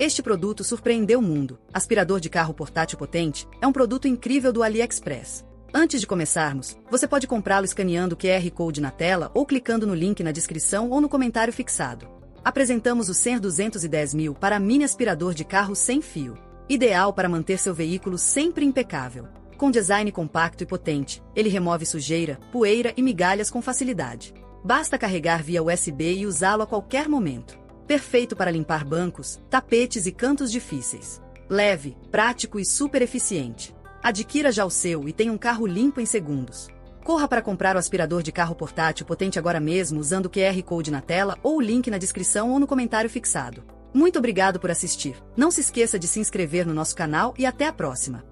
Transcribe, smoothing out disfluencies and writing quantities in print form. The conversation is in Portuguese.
Este produto surpreendeu o mundo. Aspirador de carro portátil potente é um produto incrível do AliExpress. Antes de começarmos, você pode comprá-lo escaneando o QR Code na tela ou clicando no link na descrição ou no comentário fixado. Apresentamos o Ser 210.000 para mini aspirador de carro sem fio. Ideal para manter seu veículo sempre impecável. Com design compacto e potente, ele remove sujeira, poeira e migalhas com facilidade. Basta carregar via USB e usá-lo a qualquer momento. Perfeito para limpar bancos, tapetes e cantos difíceis. Leve, prático e super eficiente. Adquira já o seu e tenha um carro limpo em segundos. Corra para comprar o aspirador de carro portátil potente agora mesmo usando o QR Code na tela ou o link na descrição ou no comentário fixado. Muito obrigado por assistir. Não se esqueça de se inscrever no nosso canal e até a próxima.